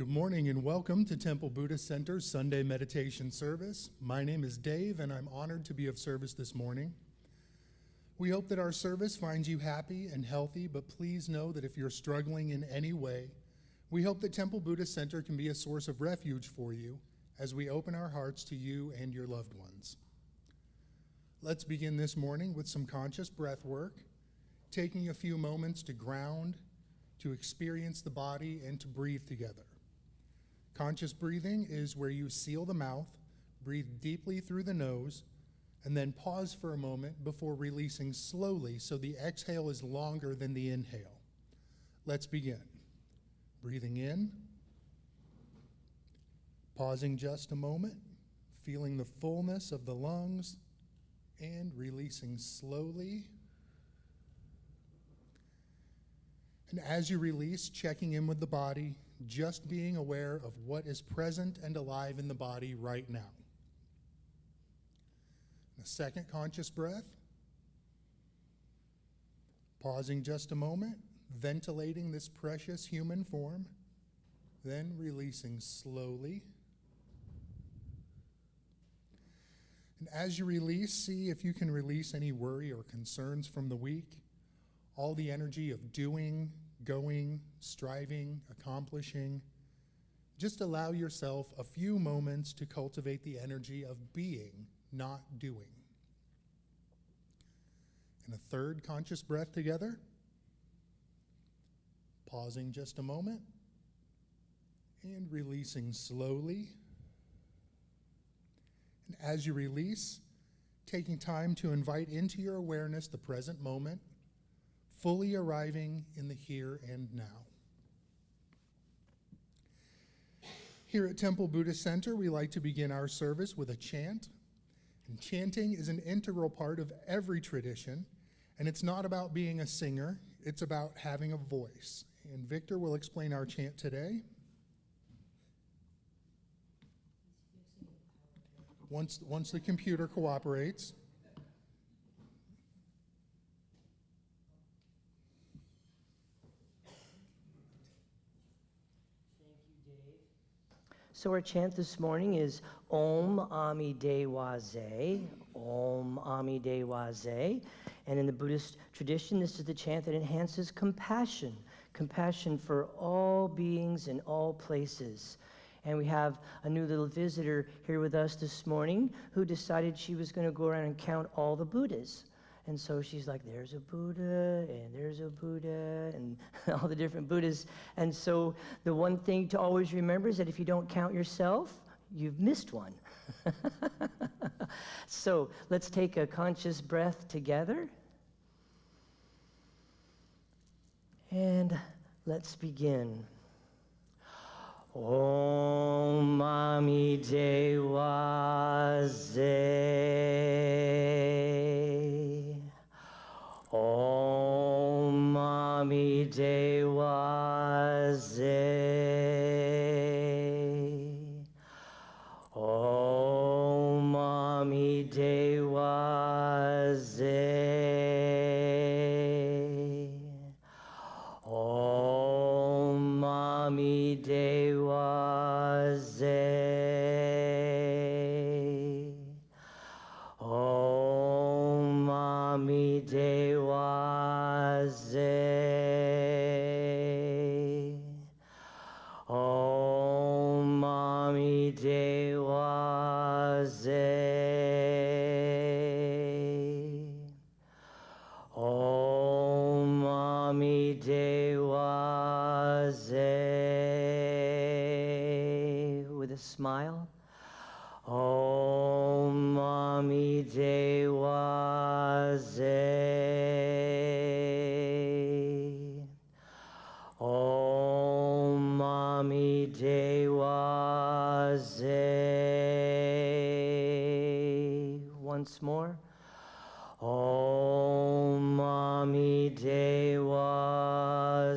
Good morning and welcome to Temple Buddhist Center's Sunday meditation service. My name is Dave and I'm honored to be of service this morning. We hope that our service finds you happy and healthy, but please know that if you're struggling in any way, we hope that Temple Buddhist Center can be a source of refuge for you as we open our hearts to you and your loved ones. Let's begin this morning with some conscious breath work, taking a few moments to ground, to experience the body, and to breathe together. Conscious breathing is where you seal the mouth, breathe deeply through the nose, and then pause for a moment before releasing slowly so the exhale is longer than the inhale. Let's begin. Breathing in, pausing just a moment, feeling the fullness of the lungs, and releasing slowly. And as you release, checking in with the body, just being aware of what is present and alive in the body right now. The second conscious breath, pausing just a moment, ventilating this precious human form, then releasing slowly. And as you release, see if you can release any worry or concerns from the week. All the energy of doing, going, striving, accomplishing. Just allow yourself a few moments to cultivate the energy of being, not doing. And a third conscious breath together. Pausing just a moment and releasing slowly. And as you release, taking time to invite into your awareness the present moment, fully arriving in the here and now. Here at Temple Buddhist Center, we like to begin our service with a chant. And chanting is an integral part of every tradition, and it's not about being a singer, it's about having a voice. And Victor will explain our chant today. Once the computer cooperates. So our chant this morning is Om Ami Dewa Ze, Om Ami Dewa Ze. And in the Buddhist tradition, this is the chant that enhances compassion, compassion for all beings in all places. And we have a new little visitor here with us this morning who decided she was going to go around and count all the Buddhas. And so she's like, there's a Buddha, and there's a Buddha, and all the different Buddhas. And so the one thing to always remember is that if you don't count yourself, you've missed one. So let's take a conscious breath together. And let's begin. Om Ami Dewa Ze. Om Ami Dewa Ze. Om Ami Dewa Ze. Om Ami Dewa Ze. Om Ami Dewa Ze. Om Ami Dewa Ze. Om Ami Dewa Ze. With a smile. Om Ami Dewa Ze. Om Ami Dewa Ze. Once more. Om Ami Dewa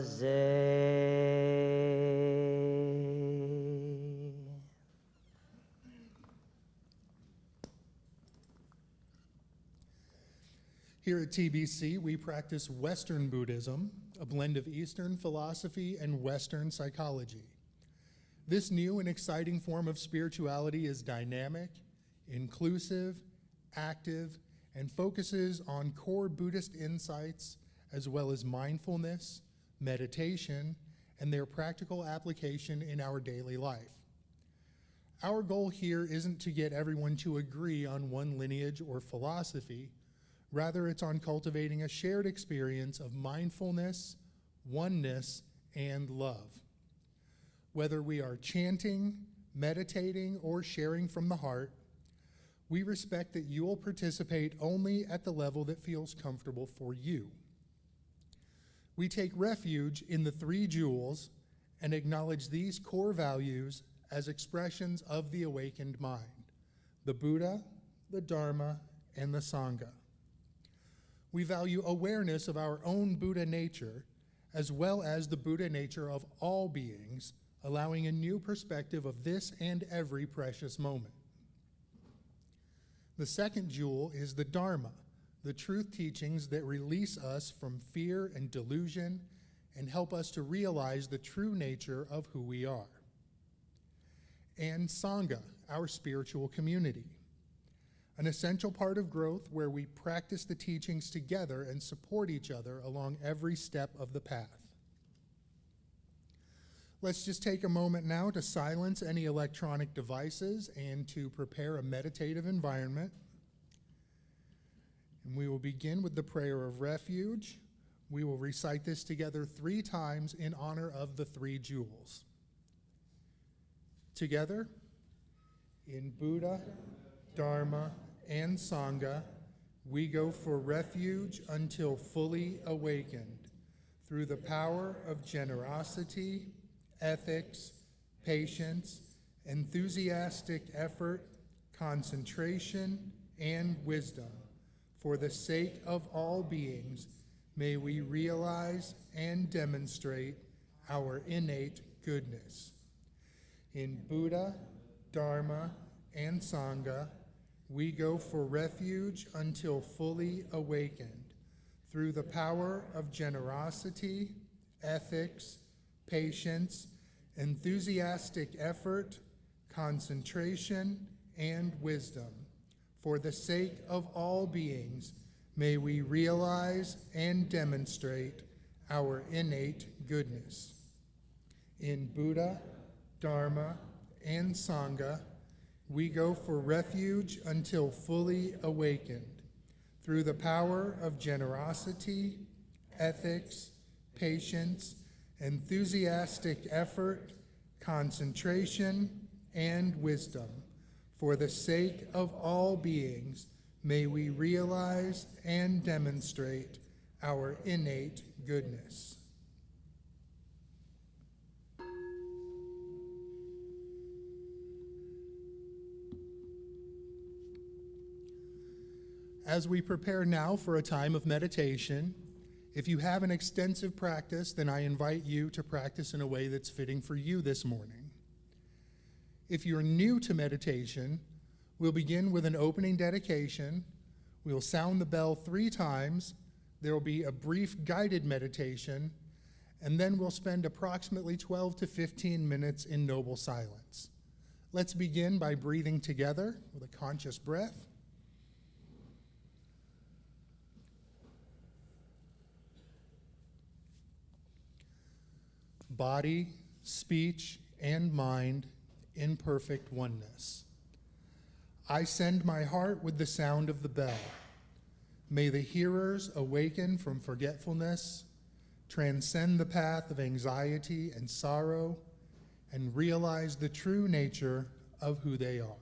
Ze. Here at TBC, we practice Western Buddhism, a blend of Eastern philosophy and Western psychology. This new and exciting form of spirituality is dynamic, inclusive, active, and focuses on core Buddhist insights as well as mindfulness, meditation, and their practical application in our daily life. Our goal here isn't to get everyone to agree on one lineage or philosophy. Rather, it's on cultivating a shared experience of mindfulness, oneness, and love. Whether we are chanting, meditating, or sharing from the heart, we respect that you will participate only at the level that feels comfortable for you. We take refuge in the three jewels and acknowledge these core values as expressions of the awakened mind: the Buddha, the Dharma, and the Sangha. We value awareness of our own Buddha nature as well as the Buddha nature of all beings, allowing a new perspective of this and every precious moment. The second jewel is the Dharma, the truth teachings that release us from fear and delusion and help us to realize the true nature of who we are. And Sangha, our spiritual community, an essential part of growth where we practice the teachings together and support each other along every step of the path. Let's just take a moment now to silence any electronic devices and to prepare a meditative environment. And we will begin with the prayer of refuge. We will recite this together 3 times in honor of the 3 jewels. Together, in Buddha, Dharma, and Sangha, we go for refuge until fully awakened through the power of generosity, ethics, patience, enthusiastic effort, concentration, and wisdom. For the sake of all beings, may we realize and demonstrate our innate goodness. In Buddha, Dharma, and Sangha, we go for refuge until fully awakened through the power of generosity, ethics, patience, enthusiastic effort, concentration, and wisdom. For the sake of all beings, may we realize and demonstrate our innate goodness. In Buddha, Dharma, and Sangha, we go for refuge until fully awakened through the power of generosity, ethics, patience, enthusiastic effort, concentration, and wisdom. For the sake of all beings, may we realize and demonstrate our innate goodness. As we prepare now for a time of meditation, if you have an extensive practice, then I invite you to practice in a way that's fitting for you this morning. If you're new to meditation, we'll begin with an opening dedication. We'll sound the bell 3 times. There will be a brief guided meditation, and then we'll spend approximately 12 to 15 minutes in noble silence. Let's begin by breathing together with a conscious breath. Body, speech, and mind in perfect oneness. I send my heart with the sound of the bell. May the hearers awaken from forgetfulness, transcend the path of anxiety and sorrow, and realize the true nature of who they are.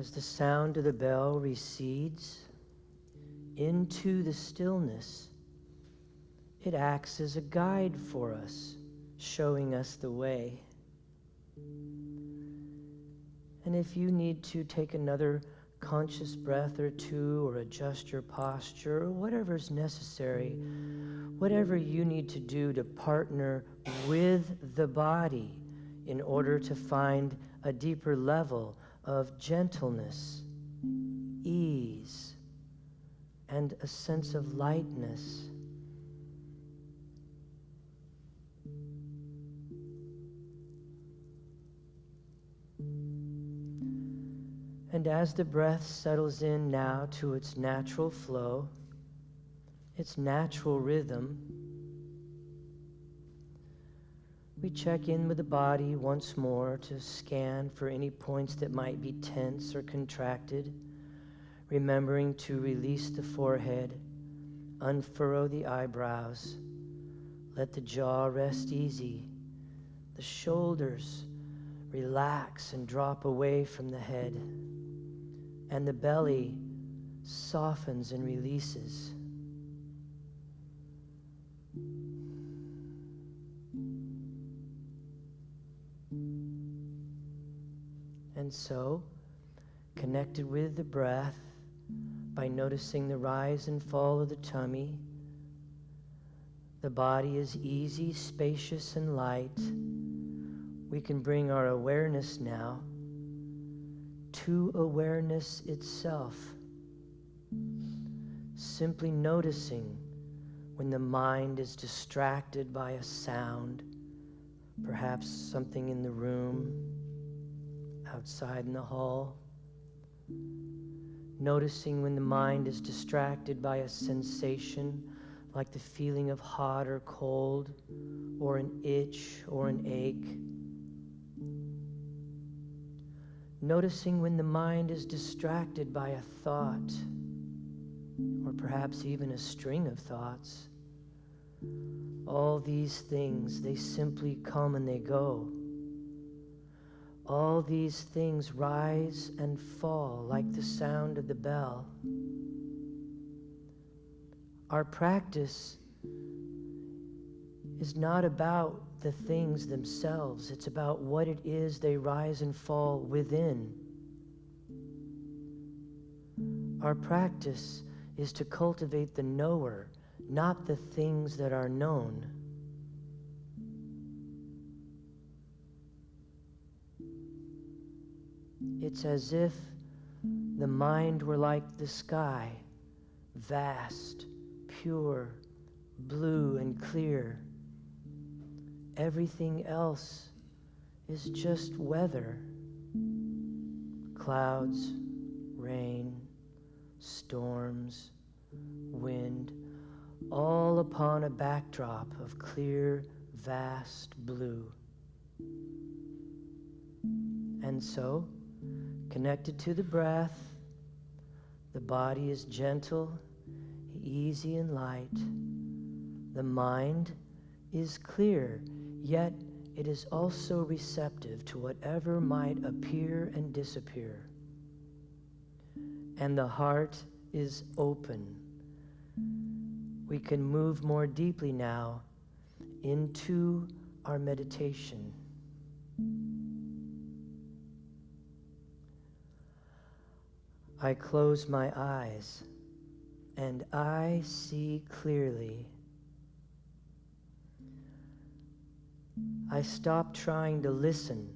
As the sound of the bell recedes into the stillness, it acts as a guide for us, showing us the way. And if you need to take another conscious breath or two, or adjust your posture, or whatever's necessary, whatever you need to do to partner with the body in order to find a deeper level of gentleness, ease, and a sense of lightness. And as the breath settles in now to its natural flow, its natural rhythm, we check in with the body once more to scan for any points that might be tense or contracted, remembering to release the forehead, unfurrow the eyebrows, let the jaw rest easy, the shoulders relax and drop away from the head, and the belly softens and releases. And so, connected with the breath, by noticing the rise and fall of the tummy, the body is easy, spacious, and light. We can bring our awareness now to awareness itself, simply noticing when the mind is distracted by a sound, perhaps something in the room, outside in the hall. Noticing when the mind is distracted by a sensation, like the feeling of hot or cold, or an itch or an ache. Noticing when the mind is distracted by a thought, or perhaps even a string of thoughts. All these things, they simply come and they go. All these things rise and fall like the sound of the bell. Our practice is not about the things themselves. It's about what it is they rise and fall within. Our practice is to cultivate the knower, not the things that are known. It's as if the mind were like the sky, vast, pure, blue and clear. Everything else is just weather. Clouds, rain, storms, wind, all upon a backdrop of clear, vast blue. And so, connected to the breath, the body is gentle, easy and light. The mind is clear, yet it is also receptive to whatever might appear and disappear. And the heart is open. We can move more deeply now into our meditation. I close my eyes and I see clearly. I stop trying to listen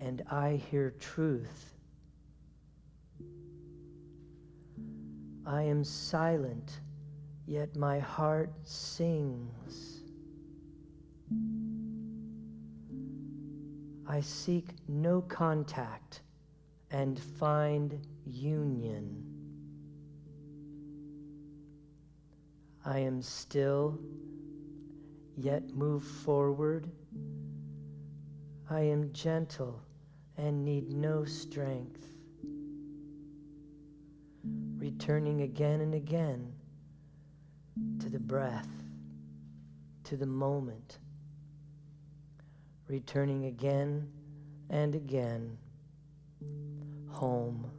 and I hear truth. I am silent, yet my heart sings. I seek no contact and find union. I am still, yet move forward. I am gentle and need no strength. Returning again and again to the breath, to the moment. Returning again and again home.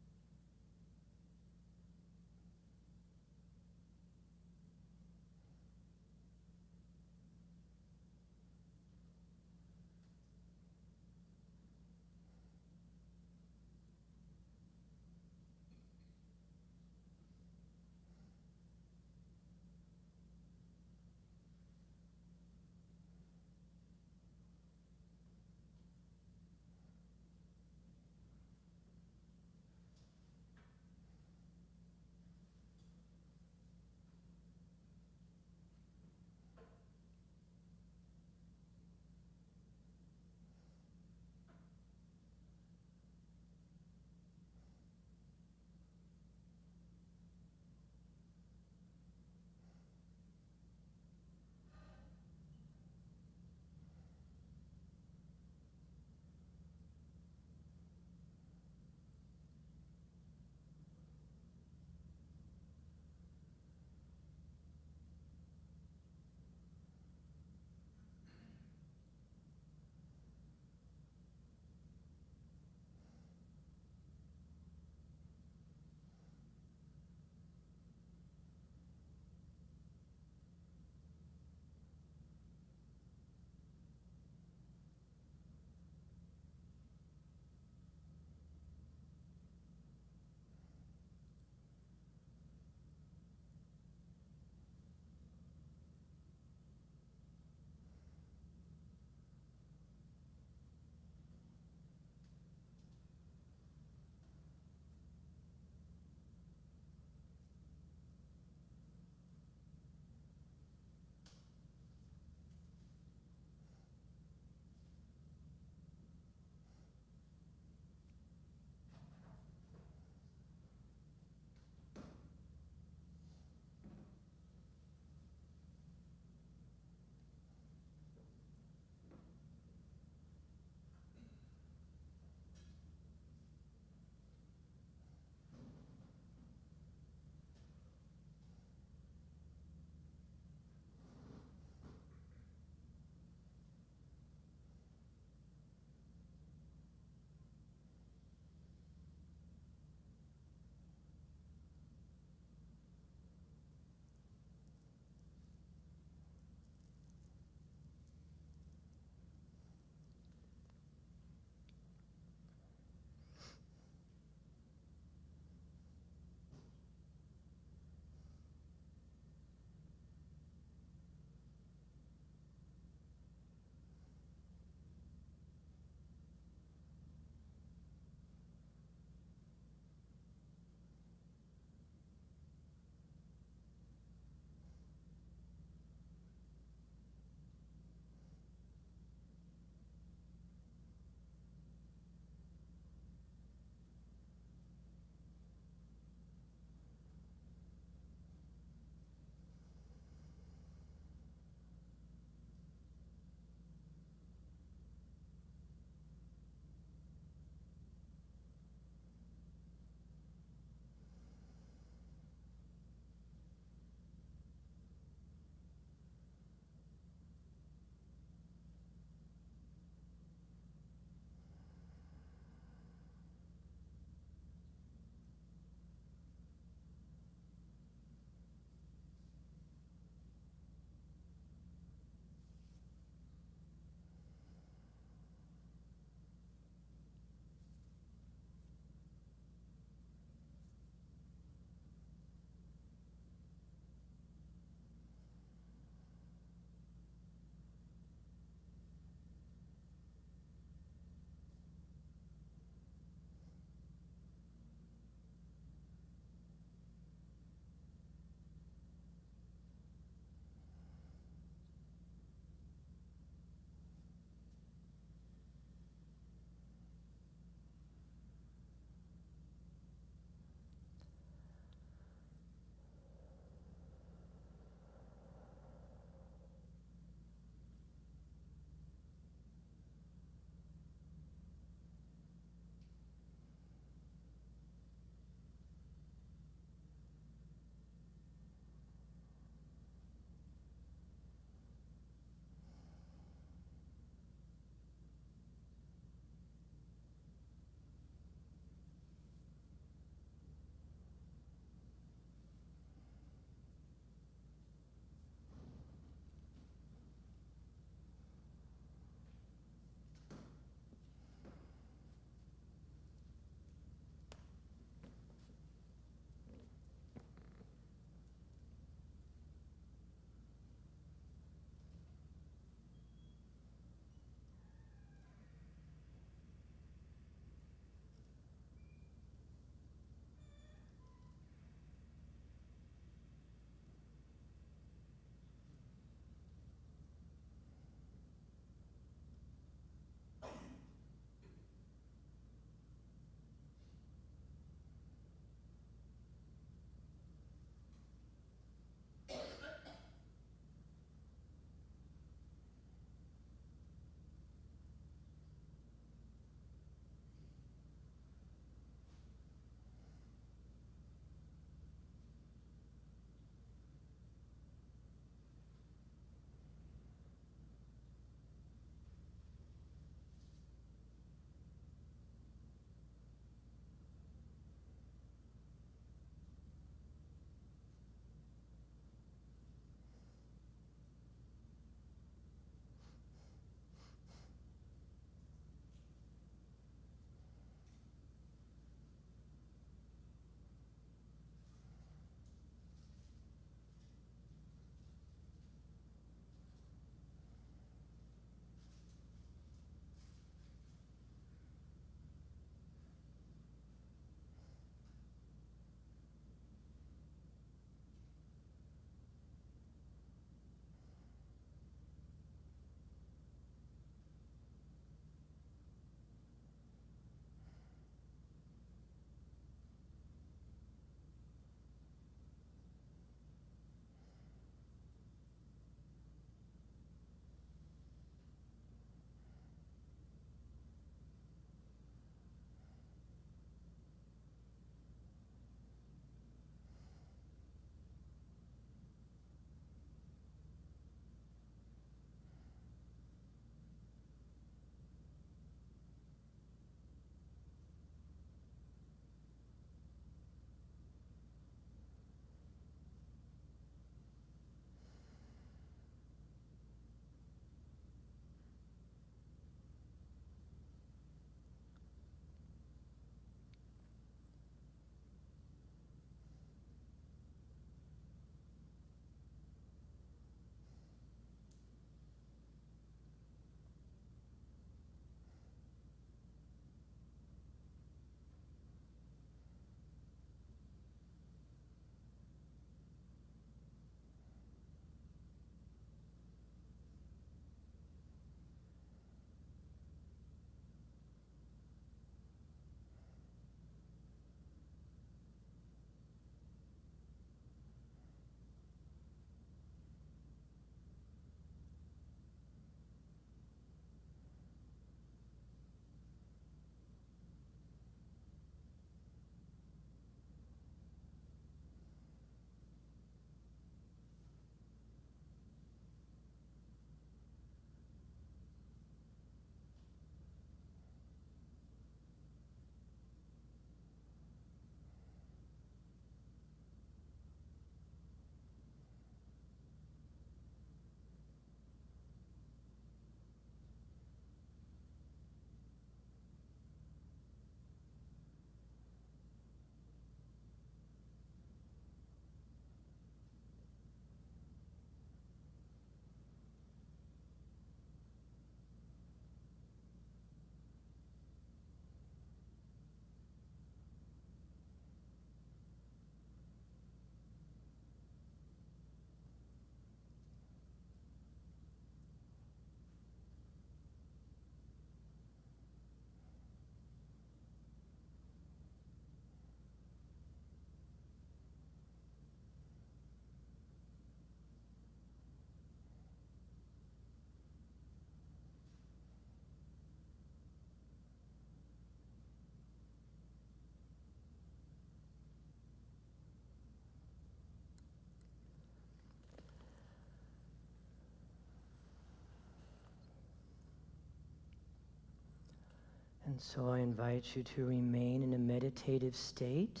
And so I invite you to remain in a meditative state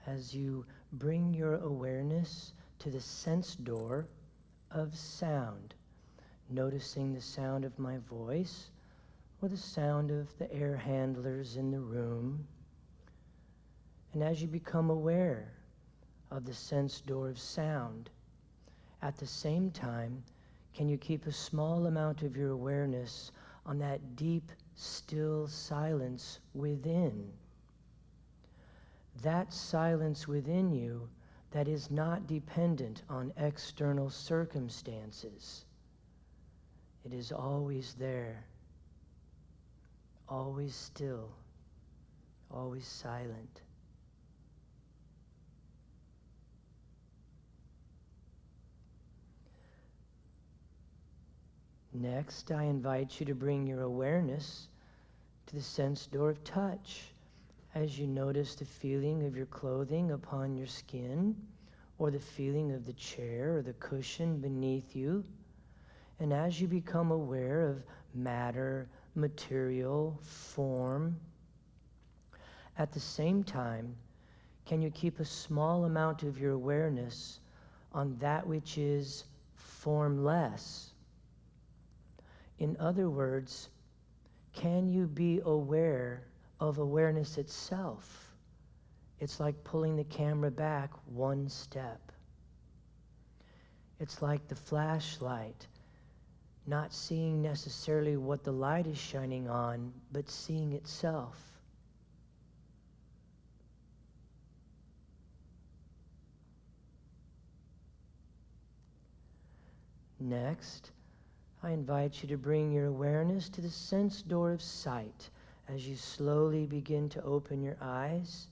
as you bring your awareness to the sense door of sound, noticing the sound of my voice or the sound of the air handlers in the room. And as you become aware of the sense door of sound, at the same time, can you keep a small amount of your awareness on that deep, still silence within? That silence within you that is not dependent on external circumstances. It is always there, always still, always silent. Next, I invite you to bring your awareness to the sense door of touch as you notice the feeling of your clothing upon your skin, or the feeling of the chair or the cushion beneath you. And as you become aware of matter, material, form, at the same time, can you keep a small amount of your awareness on that which is formless? In other words, can you be aware of awareness itself? It's like pulling the camera back one step. It's like the flashlight, not seeing necessarily what the light is shining on, but seeing itself. Next, I invite you to bring your awareness to the sense door of sight as you slowly begin to open your eyes,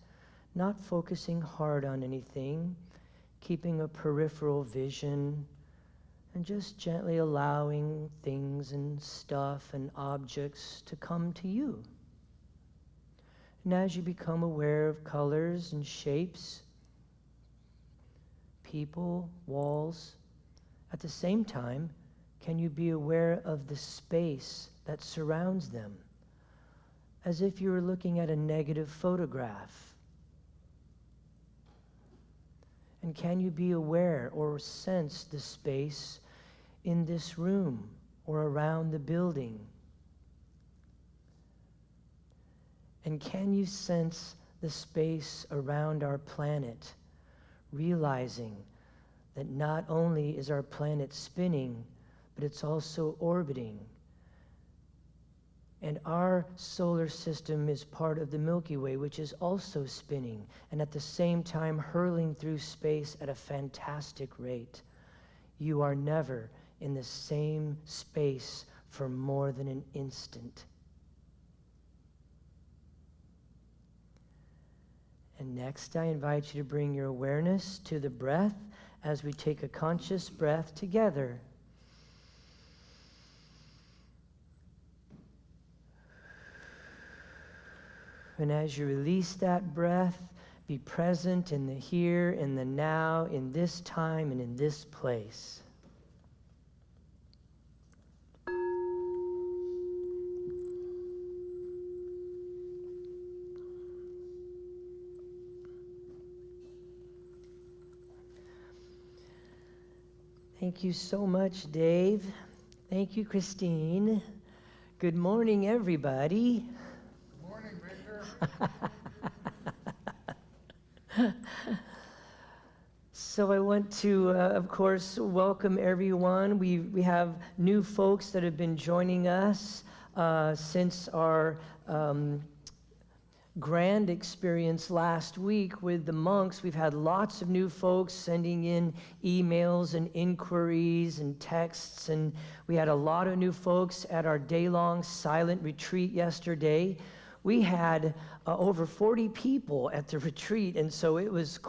not focusing hard on anything, keeping a peripheral vision, and just gently allowing things and stuff and objects to come to you. And as you become aware of colors and shapes, people, walls, at the same time, can you be aware of the space that surrounds them, as if you were looking at a negative photograph? And can you be aware or sense the space in this room or around the building? And can you sense the space around our planet, realizing that not only is our planet spinning, but it's also orbiting. And our solar system is part of the Milky Way, which is also spinning, and at the same time hurling through space at a fantastic rate. You are never in the same space for more than an instant. And next, I invite you to bring your awareness to the breath as we take a conscious breath together. And as you release that breath, be present in the here, in the now, in this time, and in this place. Thank you so much, Dave. Thank you, Christine. Good morning, everybody. So I want to, of course, welcome everyone. We have new folks that have been joining us since our grand experience last week with the monks. We've had lots of new folks sending in emails and inquiries and texts, and we had a lot of new folks at our day-long silent retreat yesterday. We had over 40 people at the retreat, and so it was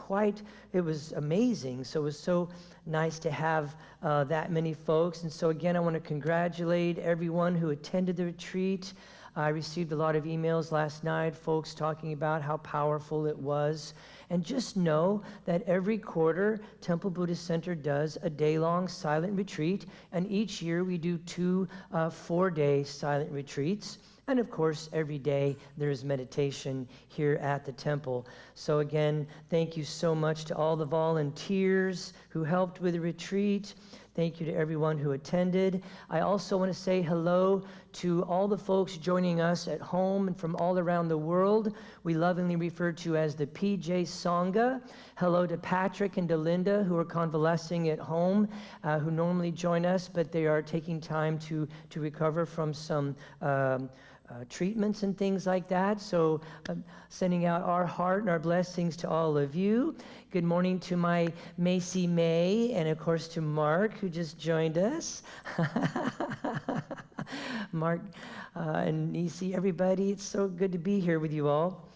amazing. So it was so nice to have that many folks. And so again, I want to congratulate everyone who attended the retreat. I received a lot of emails last night, folks talking about how powerful it was. And just know that every quarter, Temple Buddhist Center does a day-long silent retreat, and each year we do two 4-day silent retreats. And of course, every day there's meditation here at the temple. So again, thank you so much to all the volunteers who helped with the retreat. Thank you to everyone who attended. I also want to say hello to all the folks joining us at home and from all around the world. We lovingly refer to as the PJ Sangha. Hello to Patrick and Delinda, who are convalescing at home, who normally join us, but they are taking time to recover from some treatments and things like that. So sending out our heart and our blessings to all of you. Good morning to my Macy May, and of course to Mark, who just joined us. Mark and Nisi, everybody, it's so good to be here with you all.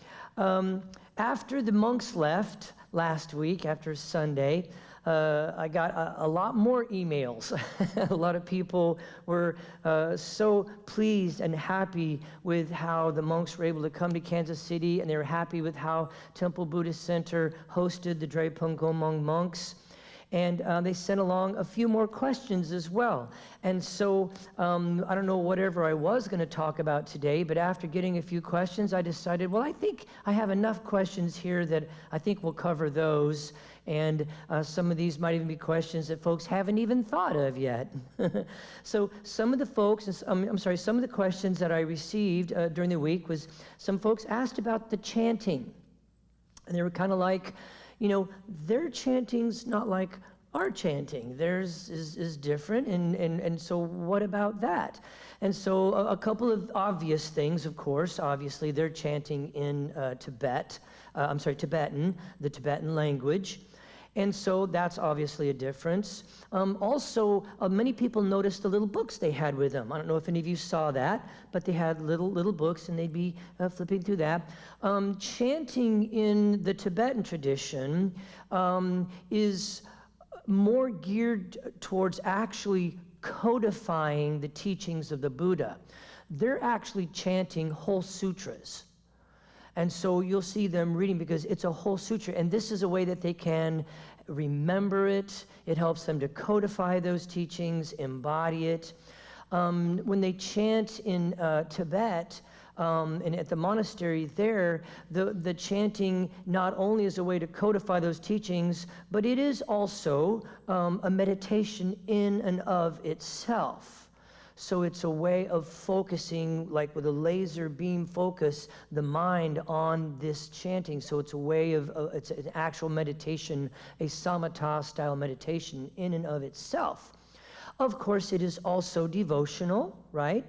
After the monks left last week, after Sunday, I got a lot more emails. A lot of people were so pleased and happy with how the monks were able to come to Kansas City, and they were happy with how Temple Buddhist Center hosted the Drepung Gomong monks. And they sent along a few more questions as well. And so I don't know whatever I was going to talk about today, but after getting a few questions, I decided, well, I think I have enough questions here that I think we'll cover those. And some of these might even be questions that folks haven't even thought of yet. So some of the folks, some of the questions that I received during the week was some folks asked about the chanting. And they were kind of like, you know, their chanting's not like our chanting. Theirs is different, and so what about that? And so a couple of obvious things, of course. Obviously, they're chanting in Tibetan, the Tibetan language. And so that's obviously a difference. Also, many people noticed the little books they had with them. I don't know if any of you saw that, but they had little books, and they'd be flipping through that. Chanting in the Tibetan tradition is more geared towards actually codifying the teachings of the Buddha. They're actually chanting whole sutras. And so you'll see them reading because it's a whole sutra, and this is a way that they can remember it. It helps them to codify those teachings, embody it. When they chant in Tibet, and at the monastery there, the chanting not only is a way to codify those teachings, but it is also a meditation in and of itself. So it's a way of focusing, like with a laser beam focus, the mind on this chanting. So it's a way of, it's an actual meditation, a samatha-style meditation in and of itself. Of course, it is also devotional, right?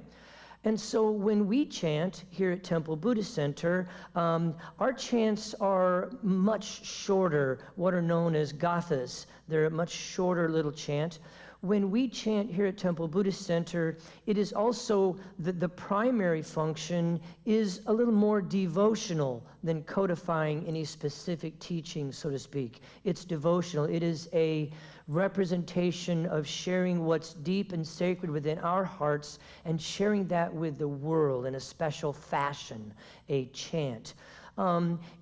And so when we chant here at Temple Buddhist Center, our chants are much shorter, what are known as gathas. They're a much shorter little chant. When we chant here at Temple Buddhist Center, it is also the primary function is a little more devotional than codifying any specific teaching, so to speak. It's devotional. It is a representation of sharing what's deep and sacred within our hearts and sharing that with the world in a special fashion, a chant.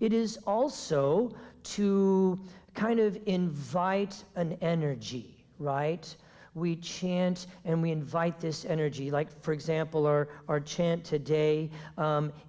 It is also to kind of invite an energy, right? We chant and we invite this energy. Like, for example, our chant today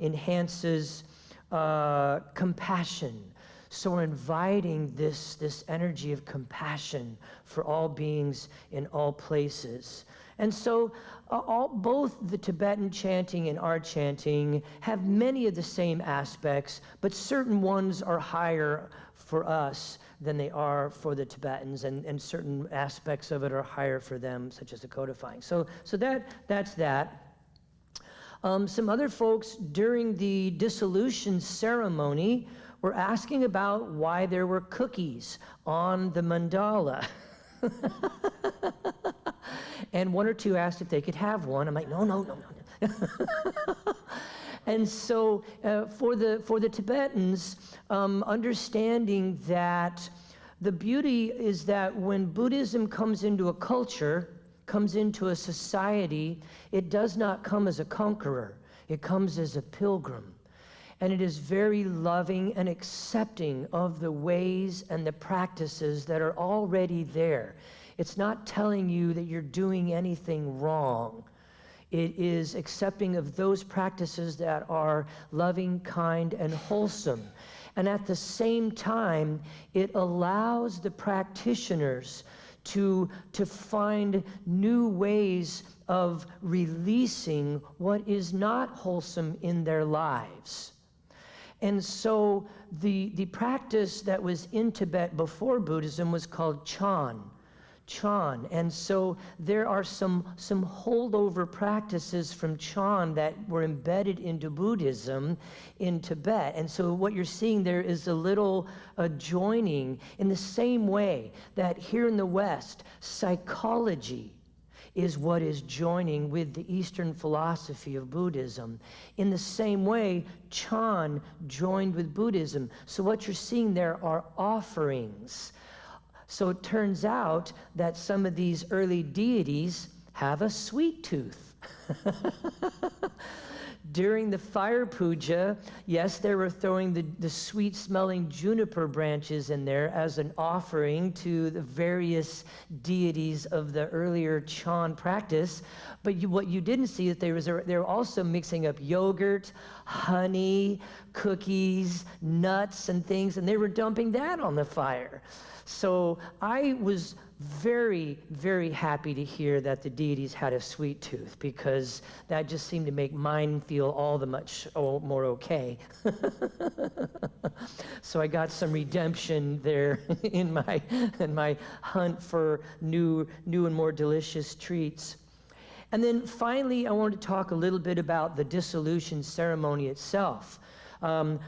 enhances compassion. So we're inviting this energy of compassion for all beings in all places. And so both the Tibetan chanting and our chanting have many of the same aspects, but certain ones are higher for us than they are for the Tibetans, and certain aspects of it are higher for them, such as the codifying. So that's that. Some other folks during the dissolution ceremony were asking about why there were cookies on the mandala. And one or two asked if they could have one. I'm like, no. And so for the Tibetans, understanding that the beauty is that when Buddhism comes into a culture, comes into a society, it does not come as a conqueror. It comes as a pilgrim. And it is very loving and accepting of the ways and the practices that are already there. It's not telling you that you're doing anything wrong. It is accepting of those practices that are loving, kind, and wholesome. And at the same time, it allows the practitioners to find new ways of releasing what is not wholesome in their lives. And so the practice that was in Tibet before Buddhism was called Chan. And so there are some holdover practices from Chan that were embedded into Buddhism in Tibet. And so what you're seeing there is a little joining in the same way that here in the West, psychology is what is joining with the Eastern philosophy of Buddhism. In the same way, Chan joined with Buddhism. So what you're seeing there are offerings. So it turns out that some of these early deities have a sweet tooth. During the fire puja, yes, they were throwing the sweet-smelling juniper branches in there as an offering to the various deities of the earlier Chan practice. But what you didn't see is they were also mixing up yogurt, honey, cookies, nuts, and things, and they were dumping that on the fire. So I was very, very happy to hear that the deities had a sweet tooth, because that just seemed to make mine feel all the much more okay. So I got some redemption there in my hunt for new and more delicious treats. And then finally, I wanted to talk a little bit about the dissolution ceremony itself.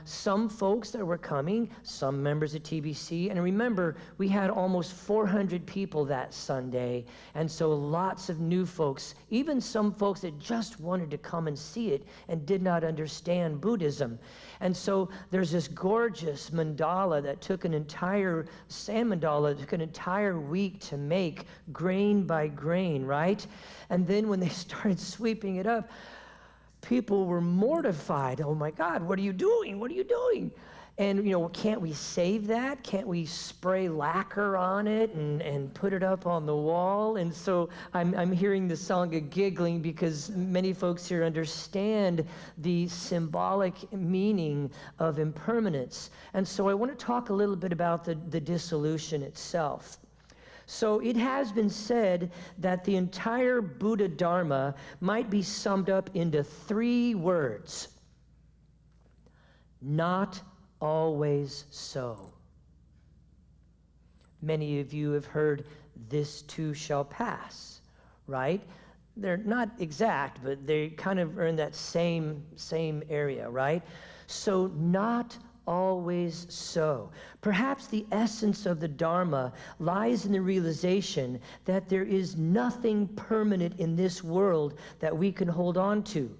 Some folks that were coming, some members of TBC, and remember, we had almost 400 people that Sunday, and so lots of new folks, even some folks that just wanted to come and see it and did not understand Buddhism. And so there's this gorgeous mandala that took an entire, sand mandala, took an entire week to make, grain by grain, right? And then when they started sweeping it up, people were mortified. Oh my God, what are you doing? What are you doing? And, can't we save that? Can't we spray lacquer on it and put it up on the wall? And so I'm hearing the Sangha giggling, because many folks here understand the symbolic meaning of impermanence. And so I want to talk a little bit about the dissolution itself. So it has been said that the entire Buddha Dharma might be summed up into 3 words: not always so. Many of you have heard, this too shall pass, right? They're not exact, but they kind of are in that same area, right? So not always so. Perhaps the essence of the Dharma lies in the realization that there is nothing permanent in this world that we can hold on to.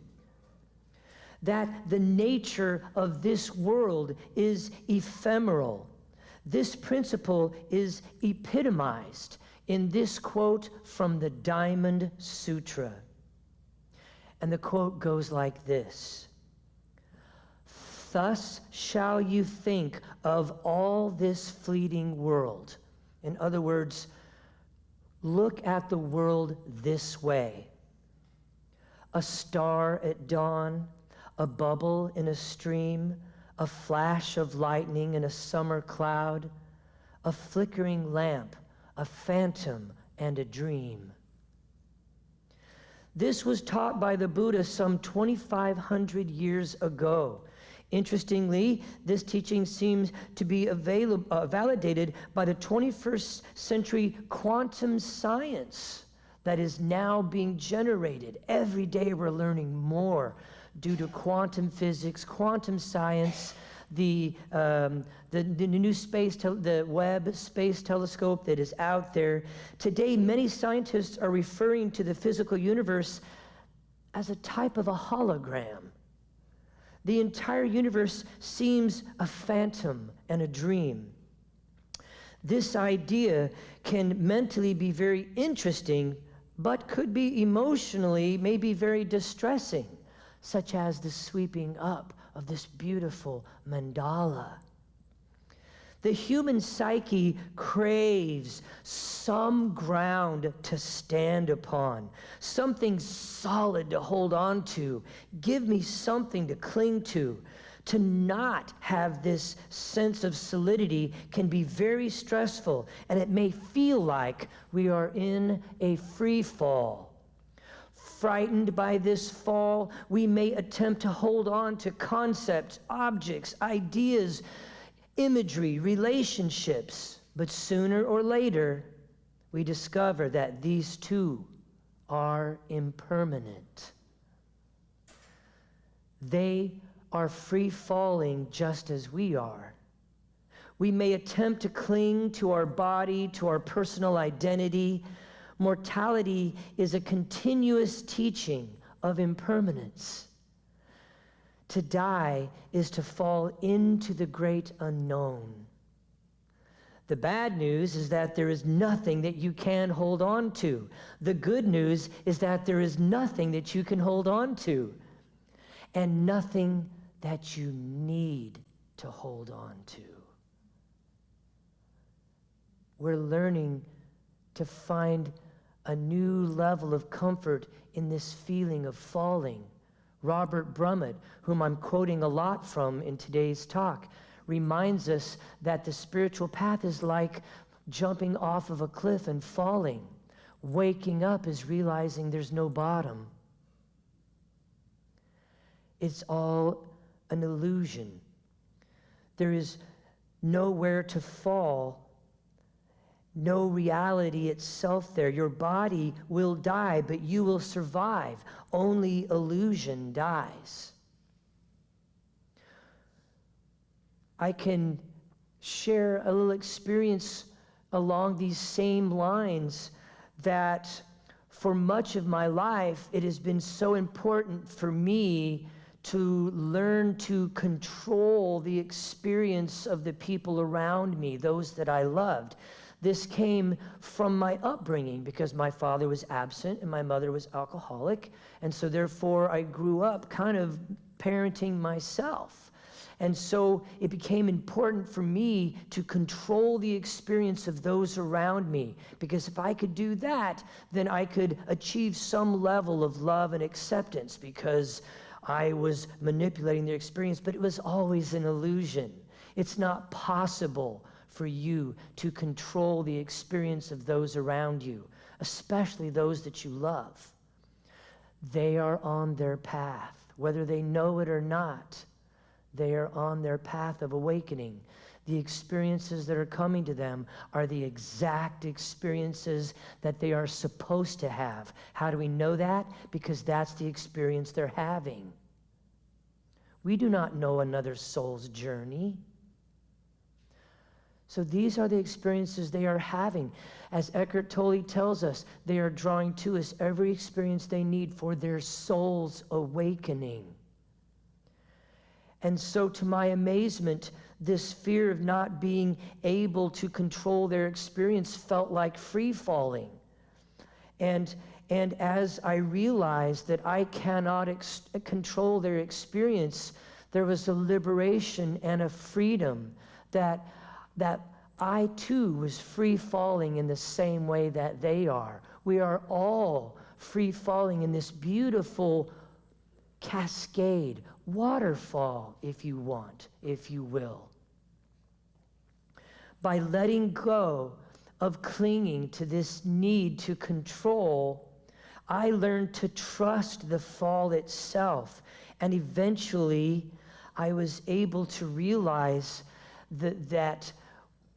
That the nature of this world is ephemeral. This principle is epitomized in this quote from the Diamond Sutra. And the quote goes like this: "Thus shall you think of all this fleeting world." In other words, look at the world this way: a star at dawn, a bubble in a stream, a flash of lightning in a summer cloud, a flickering lamp, a phantom, and a dream. This was taught by the Buddha some 2,500 years ago. Interestingly, this teaching seems to be validated by the 21st century quantum science that is now being generated. Every day we're learning more due to quantum physics, quantum science, the new the Webb space telescope that is out there. Today, many scientists are referring to the physical universe as a type of a hologram. The entire universe seems a phantom and a dream. This idea can mentally be very interesting, but could be emotionally maybe very distressing, such as the sweeping up of this beautiful mandala. The human psyche craves some ground to stand upon, something solid to hold on to. Give me something to cling to. To not have this sense of solidity can be very stressful, and it may feel like we are in a free fall. Frightened by this fall, we may attempt to hold on to concepts, objects, ideas, imagery, relationships, but sooner or later, we discover that these too are impermanent. They are free-falling just as we are. We may attempt to cling to our body, to our personal identity. Mortality is a continuous teaching of impermanence. To die is to fall into the great unknown. The bad news is that there is nothing that you can hold on to. The good news is that there is nothing that you can hold on to, and nothing that you need to hold on to. We're learning to find a new level of comfort in this feeling of falling. Robert Brummett, whom I'm quoting a lot from in today's talk, reminds us that the spiritual path is like jumping off of a cliff and falling. Waking up is realizing there's no bottom. It's all an illusion. There is nowhere to fall, no reality itself there. Your body will die, but you will survive. Only illusion dies. I can share a little experience along these same lines that for much of my life, it has been so important for me to learn to control the experience of the people around me, those that I loved. This came from my upbringing because my father was absent and my mother was alcoholic. And so therefore I grew up kind of parenting myself. And so it became important for me to control the experience of those around me, because if I could do that, then I could achieve some level of love and acceptance, because I was manipulating their experience, but it was always an illusion. It's not possible for you to control the experience of those around you, especially those that you love. They are on their path, whether they know it or not. They are on their path of awakening. The experiences that are coming to them are the exact experiences that they are supposed to have. How do we know that? Because that's the experience they're having. We do not know another soul's journey. So these are the experiences they are having. As Eckhart Tolle tells us, they are drawing to us every experience they need for their soul's awakening. And so to my amazement, this fear of not being able to control their experience felt like free falling. And as I realized that I cannot control their experience, there was a liberation and a freedom that I too was free falling in the same way that they are. We are all free falling in this beautiful cascade, waterfall, if you want, if you will. By letting go of clinging to this need to control, I learned to trust the fall itself. And eventually, I was able to realize that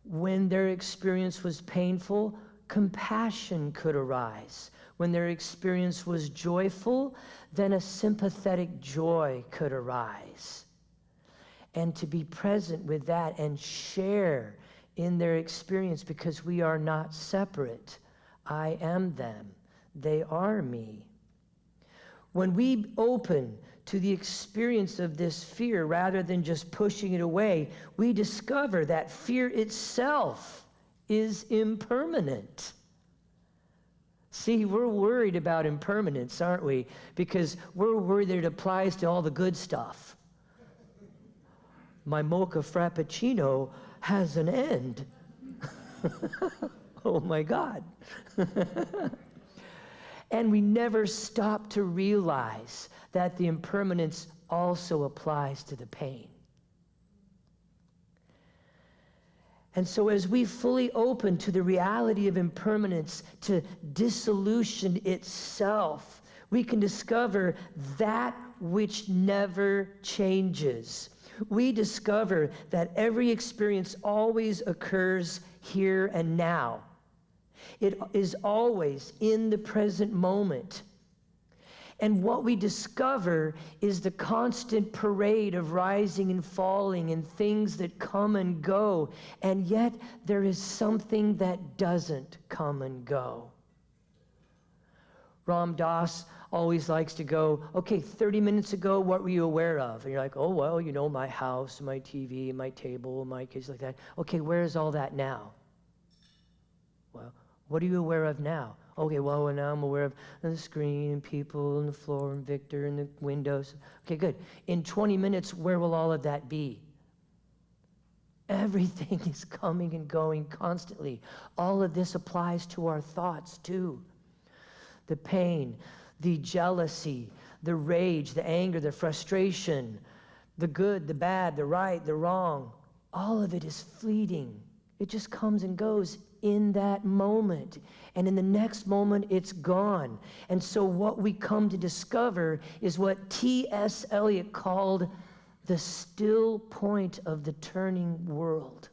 when their experience was painful, compassion could arise. When their experience was joyful, then a sympathetic joy could arise. And to be present with that and share in their experience, because we are not separate. I am them. They are me. When we open to the experience of this fear rather than just pushing it away, we discover that fear itself is impermanent. See, we're worried about impermanence, aren't we? Because we're worried that it applies to all the good stuff. My mocha frappuccino has an end. Oh my God. And we never stop to realize that the impermanence also applies to the pain. And so as we fully open to the reality of impermanence, to dissolution itself, we can discover that which never changes. We discover that every experience always occurs here and now. It is always in the present moment. And what we discover is the constant parade of rising and falling and things that come and go. And yet there is something that doesn't come and go. Ram Dass always likes to go, okay, 30 minutes ago, what were you aware of? And you're like, oh, well, you know, my house, my TV, my table, my kids, like that. Okay, where is all that now? Well, what are you aware of now? Okay, well, now I'm aware of the screen and people and the floor and Victor and the windows. Okay, good. In 20 minutes, where will all of that be? Everything is coming and going constantly. All of this applies to our thoughts too. The pain, the jealousy, the rage, the anger, the frustration, the good, the bad, the right, the wrong, all of it is fleeting. It just comes and goes in that moment. And in the next moment, it's gone. And so what we come to discover is what T.S. Eliot called the still point of the turning world.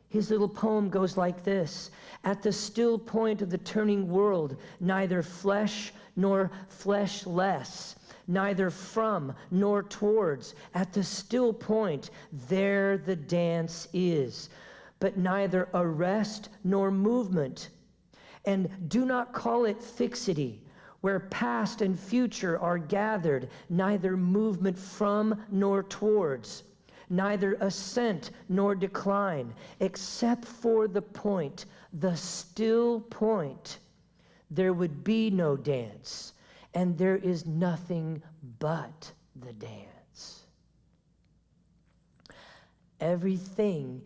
His little poem goes like this: at the still point of the turning world, neither flesh nor fleshless, neither from nor towards, at the still point, there the dance is, but neither arrest nor movement. And do not call it fixity, where past and future are gathered, neither movement from nor towards, neither ascent nor decline, except for the point, the still point. There would be no dance, and there is nothing but the dance. Everything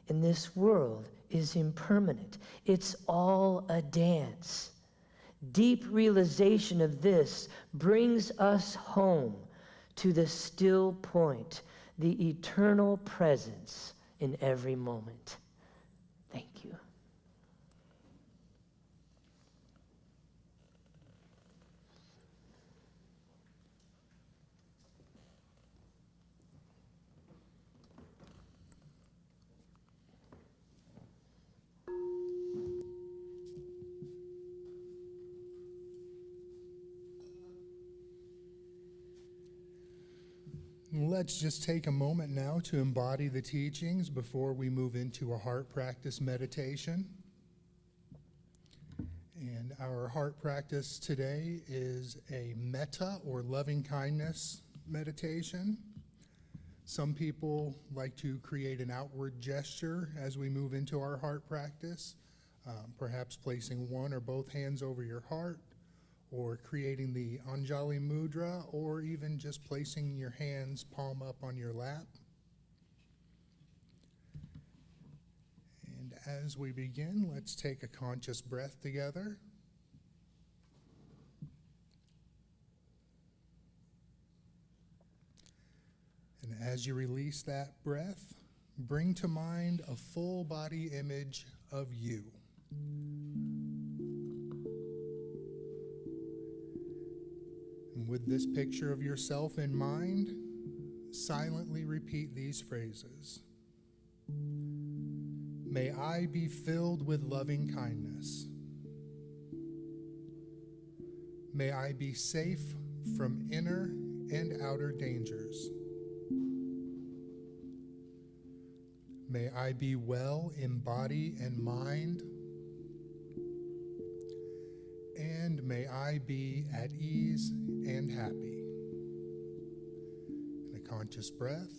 in this world is impermanent. It's all a dance. Deep realization of this brings us home to the still point, the eternal presence in every moment. Thank you. Let's just take a moment now to embody the teachings before we move into a heart practice meditation. And our heart practice today is a metta or loving kindness meditation. Some people like to create an outward gesture as we move into our heart practice, perhaps placing one or both hands over your heart, or creating the Anjali Mudra, or even just placing your hands palm up on your lap. And as we begin, let's take a conscious breath together. And as you release that breath, bring to mind a full body image of you. With this picture of yourself in mind, silently repeat these phrases. May I be filled with loving kindness. May I be safe from inner and outer dangers. May I be well in body and mind. And may I be at ease and happy. And a conscious breath.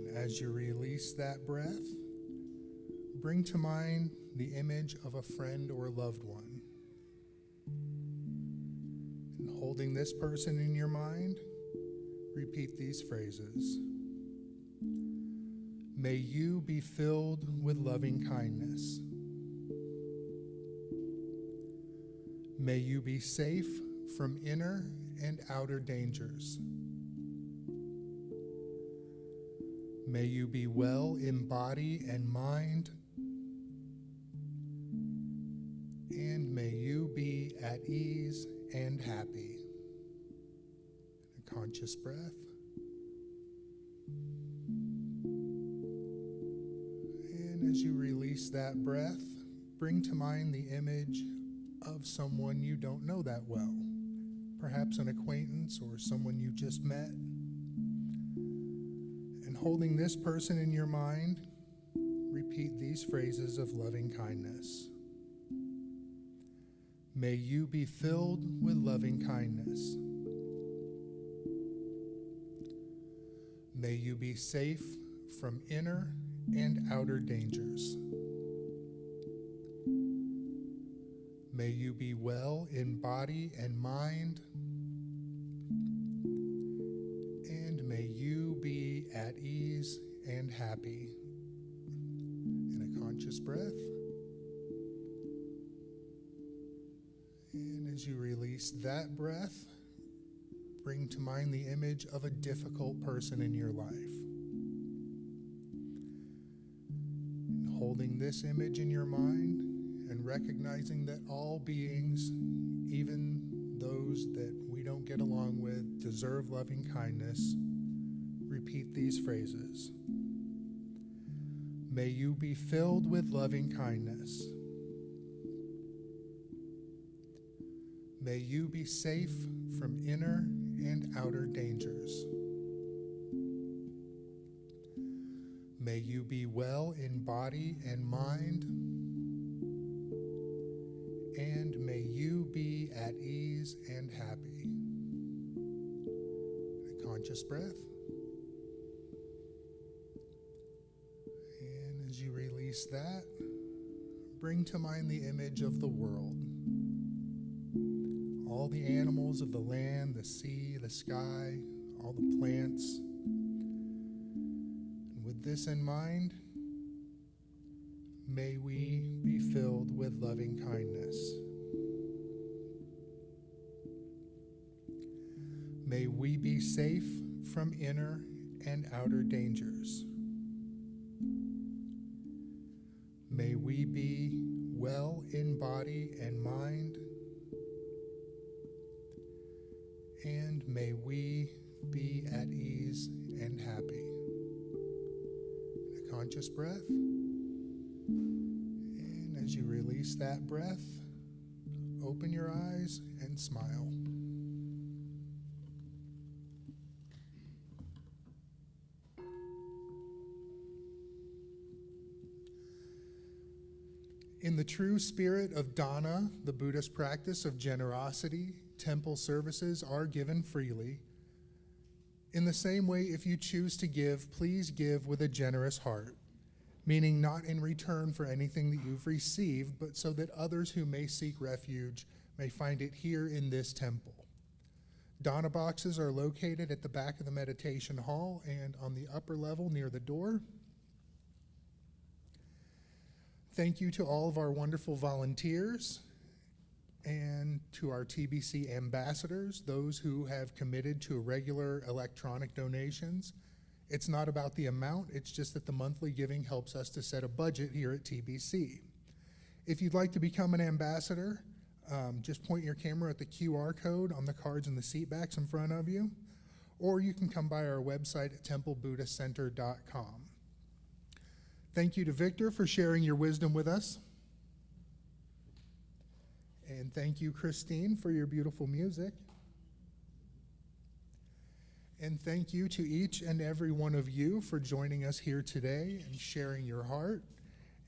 And as you release that breath, bring to mind the image of a friend or loved one. And Holding this person in your mind, repeat these phrases. May you be filled with loving kindness. May you be safe from inner and outer dangers. May you be well in body and mind. And may you be at ease and happy. A conscious breath. And as you release that breath, bring to mind the image of someone you don't know that well, perhaps an acquaintance or someone you just met. And holding this person in your mind, repeat these phrases of loving kindness. May you be filled with loving kindness. May you be safe from inner and outer dangers. May you be well in body and mind. And may you be at ease and happy. In a conscious breath. And as you release that breath, bring to mind the image of a difficult person in your life. And holding this image in your mind and recognizing that all beings, even those that we don't get along with, deserve loving kindness, repeat these phrases. May you be filled with loving kindness. May you be safe from inner and outer dangers. May you be well in body and mind. And may you be at ease and happy. A conscious breath. And as you release that, bring to mind the image of the world. All the animals of the land, the sea, the sky, all the plants. And with this in mind, may we be filled with loving kindness. May we be safe from inner and outer dangers. May we be well in body and mind. And may we be at ease and happy. A conscious breath. And as you release that breath, open your eyes and smile. In the true spirit of dana, the Buddhist practice of generosity, temple services are given freely. In the same way, if you choose to give, please give with a generous heart, meaning not in return for anything that you've received, but so that others who may seek refuge may find it here in this temple. Dana boxes are located at the back of the meditation hall and on the upper level near the door. Thank you to all of our wonderful volunteers and to our TBC ambassadors, those who have committed to regular electronic donations. It's not about the amount, it's just that the monthly giving helps us to set a budget here at TBC. If you'd like to become an ambassador, just point your camera at the QR code on the cards in the seat backs in front of you, or you can come by our website at templebuddhistcenter.com. Thank you to Victor for sharing your wisdom with us. And thank you, Christine, for your beautiful music. And thank you to each and every one of you for joining us here today and sharing your heart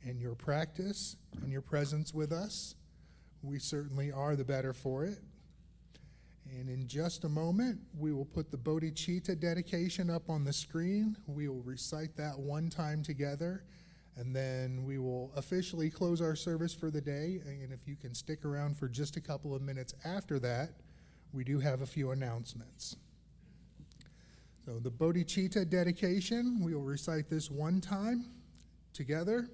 and your practice and your presence with us. We certainly are the better for it. And in just a moment, we will put the bodhicitta dedication up on the screen. We will recite that one time together, and then we will officially close our service for the day. And if you can stick around for just a couple of minutes after that, we we do have a few announcements. So the Bodhicitta dedication, we will recite this one time together.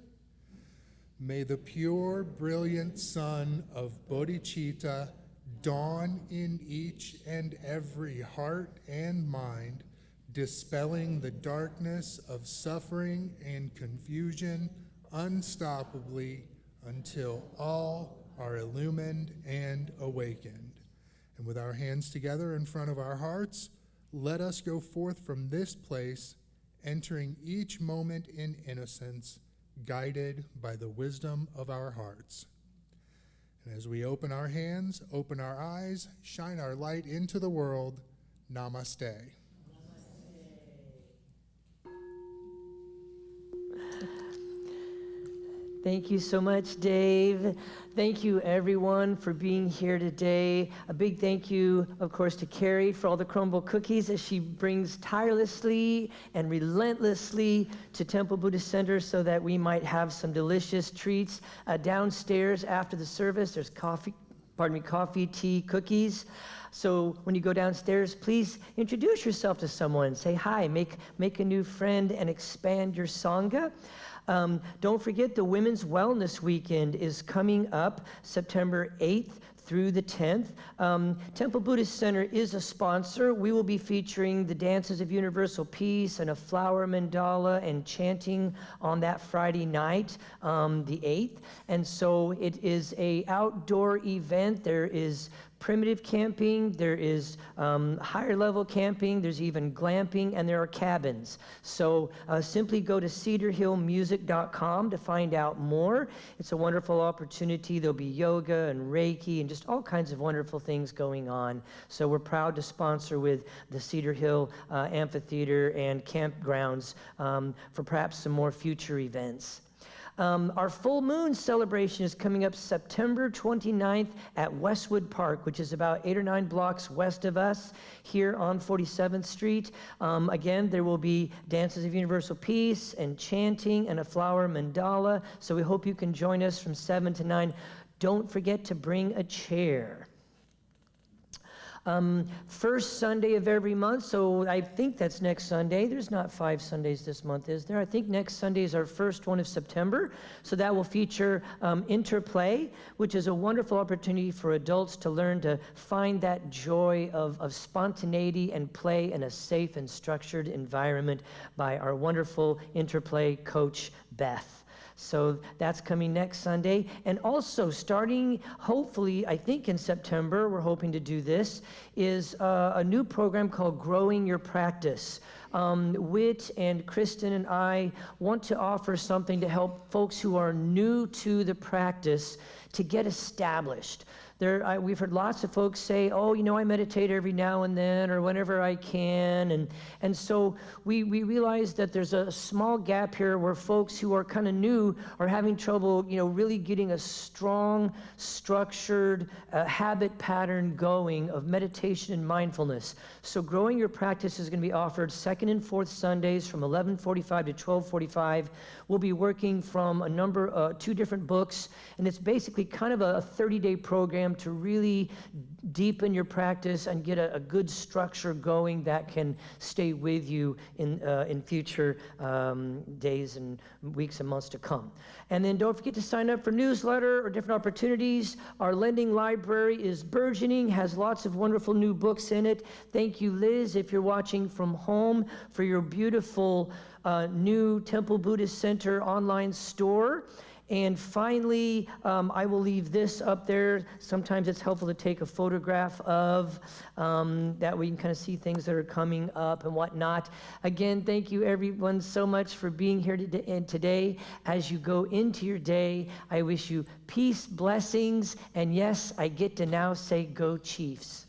May the pure, brilliant sun of Bodhicitta dawn in each and every heart and mind, dispelling the darkness of suffering and confusion unstoppably until all are illumined and awakened. And with our hands together in front of our hearts, let us go forth from this place, entering each moment in innocence, guided by the wisdom of our hearts. And as we open our hands, open our eyes, shine our light into the world, namaste. Thank you so much, Dave. Thank you, everyone, for being here today. A big thank you, of course, to Carrie for all the crumble cookies that she brings tirelessly and relentlessly to Temple Buddhist Center so that we might have some delicious treats. Downstairs after the service, there's coffee, tea, cookies. So when you go downstairs, please introduce yourself to someone. Say hi, make a new friend, and expand your Sangha. Don't forget the Women's Wellness Weekend is coming up September 8th through the 10th. Temple Buddhist Center is a sponsor. We will be featuring the Dances of Universal Peace and a flower mandala and chanting on that Friday night, the 8th. And so it is an outdoor event. There is primitive camping, there is higher level camping, there's even glamping, and there are cabins. So simply go to cedarhillmusic.com to find out more. It's a wonderful opportunity. There'll be yoga and Reiki and just all kinds of wonderful things going on. So we're proud to sponsor with the Cedar Hill Amphitheater and campgrounds for perhaps some more future events. Our full moon celebration is coming up September 29th at Westwood Park, which is about 8 or 9 blocks west of us here on 47th Street. Again, there will be Dances of Universal Peace and chanting and a flower mandala. So we hope you can join us from 7 to 9. Don't forget to bring a chair. First Sunday of every month, so I think that's next Sunday. There's not 5 Sundays this month, is there? I think next Sunday is our first one of September, so that will feature interplay, which is a wonderful opportunity for adults to learn to find that joy of spontaneity and play in a safe and structured environment by our wonderful interplay coach, Beth. So that's coming next Sunday. And also starting, hopefully, I think in September, we're hoping to do this, is a new program called Growing Your Practice. Whit and Kristen and I want to offer something to help folks who are new to the practice to get established. We've heard lots of folks say, oh, you know, I meditate every now and then or whenever I can. And so we realize that there's a small gap here where folks who are kind of new are having trouble, you know, really getting a strong, structured habit pattern going of meditation and mindfulness. So Growing Your Practice is going to be offered second and fourth Sundays from 11:45 to 12:45. We'll be working from a number, 2 different books, and it's basically kind of a 30-day program to really deepen your practice and get a good structure going that can stay with you in future days and weeks and months to come. And then don't forget to sign up for newsletter or different opportunities. Our lending library is burgeoning, has lots of wonderful new books in it. Thank you, Liz, if you're watching from home, for your beautiful new Temple Buddhist Center online store. And finally, I will leave this up there. Sometimes it's helpful to take a photograph of that we can kind of see things that are coming up and whatnot. Again, thank you everyone so much for being here today. As you go into your day, I wish you peace, blessings, and yes, I get to now say go Chiefs.